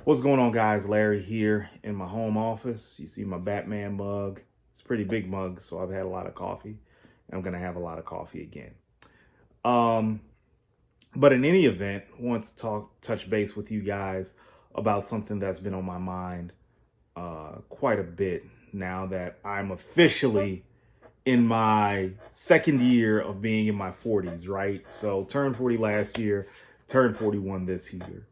What's going on, guys? Larry here in my home office. You see my Batman mug. It's a pretty big mug, so I've had a lot of coffee. I'm going to have a lot of coffee again. Um, but in any event, I want to touch base with you guys about something that's been on my mind quite a bit now that I'm officially in my second year of being in my 40s, right? So turned 40 last year, turned 41 this year.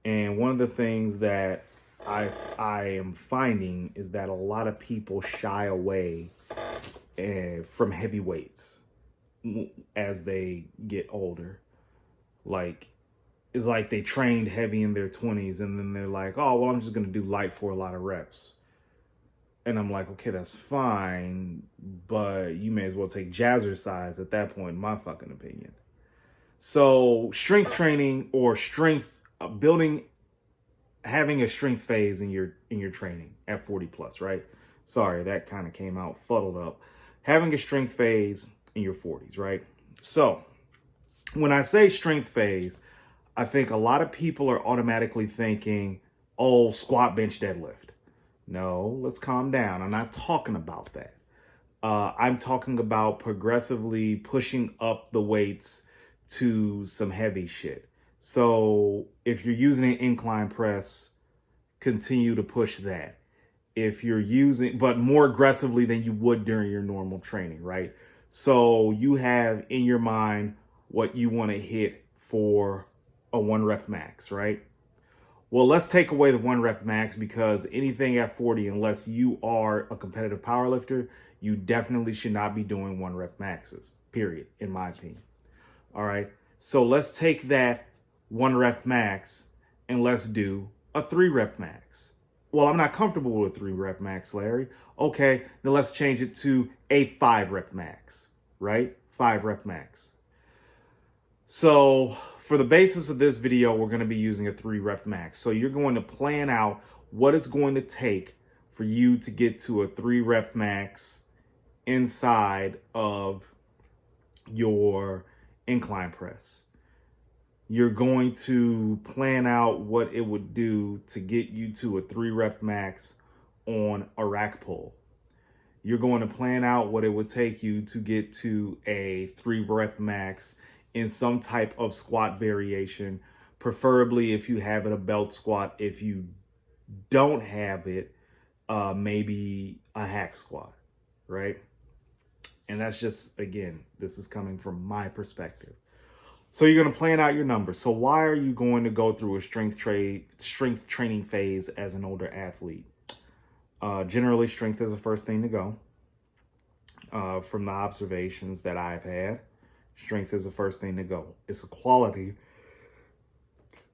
And one of the things that I am finding is that a lot of people shy away from heavy weights as they get older. Like, it's like they trained heavy in their 20s and then they're like, oh, well, I'm just going to do light for a lot of reps. And I'm like, okay, that's fine, but you may as well take jazzercise at that point, in my fucking opinion. So strength training or strength building, having a strength phase in your training at 40 plus, right? Sorry, that kind of came out fuddled up. Having a strength phase in your 40s, right? So when I say strength phase, I think a lot of people are automatically thinking, oh, squat, bench, deadlift. No, let's calm down. I'm not talking about that. I'm talking about progressively pushing up the weights to some heavy shit. So if you're using an incline press, continue to push that. If you're using, but more aggressively than you would during your normal training, right? So you have in your mind what you want to hit for a 1 rep max, right? Well, let's take away the 1 rep max because anything at 40, unless you are a competitive powerlifter, you definitely should not be doing 1 rep maxes, period, in my opinion. All right. So let's take that 1 rep max and let's do a 3 rep max. Well, I'm not comfortable with a 3 rep max, Larry. Okay, then let's change it to a 5 rep max, right? 5 rep max. So for the basis of this video, we're going to be using a 3 rep max. So you're going to plan out what it's going to take for you to get to a 3 rep max inside of your incline press. You're going to plan out what it would do to get you to a 3 rep max on a rack pull. You're going to plan out what it would take you to get to a 3 rep max in some type of squat variation, preferably if you have it a belt squat. If you don't have it, maybe a hack squat, right? And that's just, again, this is coming from my perspective. So you're going to plan out your numbers. So why are you going to go through a strength training phase as an older athlete? Generally, strength is the first thing to go. From the observations that I've had, strength is the first thing to go. It's a quality,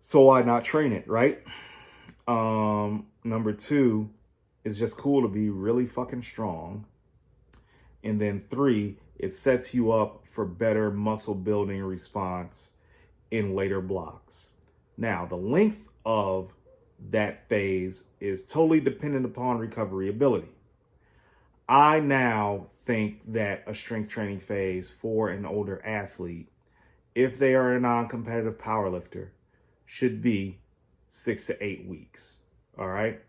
so why not train it, right? Number 2 is just cool to be really fucking strong. And then 3, it sets you up for better muscle building response in later blocks. Now, the length of that phase is totally dependent upon recovery ability. I now think that a strength training phase for an older athlete, if they are a non-competitive powerlifter, should be 6 to 8 weeks. All right.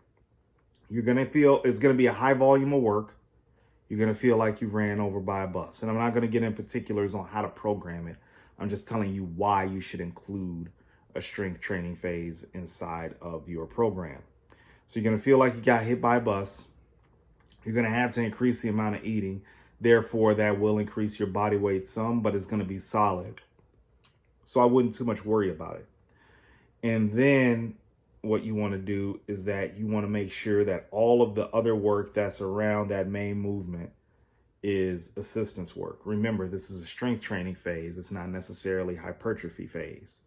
You're going to feel it's going to be a high volume of work. You're going to feel like you ran over by a bus. And I'm not going to get in particulars on how to program it. I'm just telling you why you should include a strength training phase inside of your program. So you're going to feel like you got hit by a bus. You're going to have to increase the amount of eating. Therefore, that will increase your body weight some, but it's going to be solid. So I wouldn't too much worry about it. And then what you want to do is that you want to make sure that all of the other work that's around that main movement is assistance work. Remember, this is a strength training phase. It's not necessarily hypertrophy phase.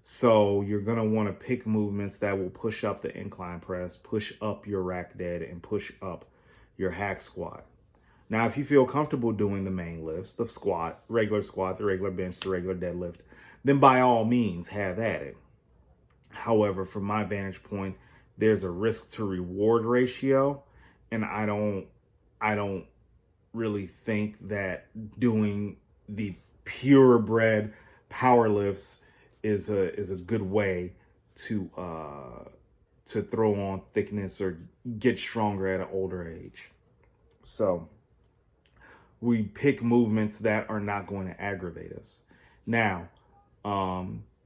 So you're going to want to pick movements that will push up the incline press, push up your rack dead, and push up your hack squat. Now, if you feel comfortable doing the main lifts, the squat, the regular bench, the regular deadlift, then by all means have at it. However, from my vantage point, there's a risk to reward ratio, and I don't really think that doing the purebred power lifts is a good way to to throw on thickness or get stronger at an older age. So we pick movements that are not going to aggravate us. Now,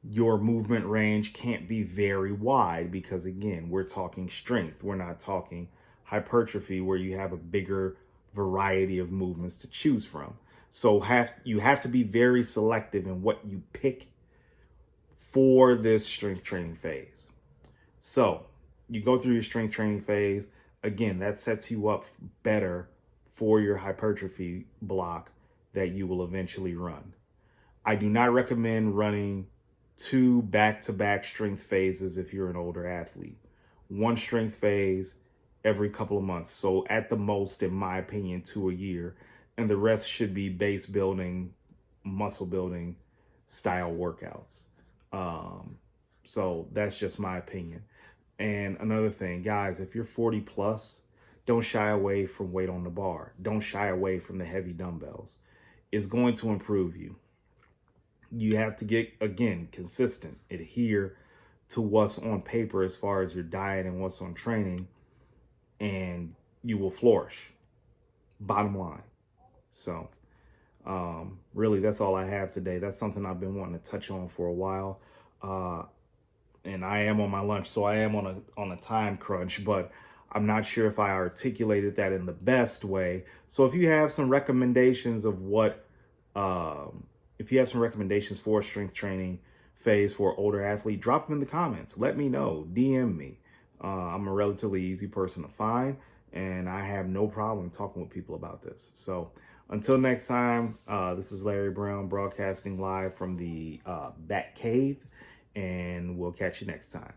your movement range can't be very wide because, again, we're talking strength. We're not talking hypertrophy where you have a bigger variety of movements to choose from. So you have to be very selective in what you pick for this strength training phase. So you go through your strength training phase. Again, that sets you up better for your hypertrophy block that you will eventually run. I do not recommend running 2 back-to-back strength phases if you're an older athlete. 1 strength phase every couple of months. So at the most, in my opinion, 2 a year. And the rest should be base building, muscle building style workouts. So that's just my opinion. And another thing, guys, if you're 40 plus, don't shy away from weight on the bar. Don't shy away from the heavy dumbbells. It's going to improve you. You have to get, again, consistent. Adhere to what's on paper as far as your diet and what's on training, and you will flourish. Bottom line. So really, that's all I have today. That's something I've been wanting to touch on for a while. And I am on my lunch, so I am on a time crunch, but I'm not sure if I articulated that in the best way. So if you have some recommendations of if you have some recommendations for a strength training phase for an older athlete, drop them in the comments. Let me know. DM me. I'm a relatively easy person to find, and I have no problem talking with people about this. So until next time, this is Larry Brown broadcasting live from the Bat Cave, and we'll catch you next time.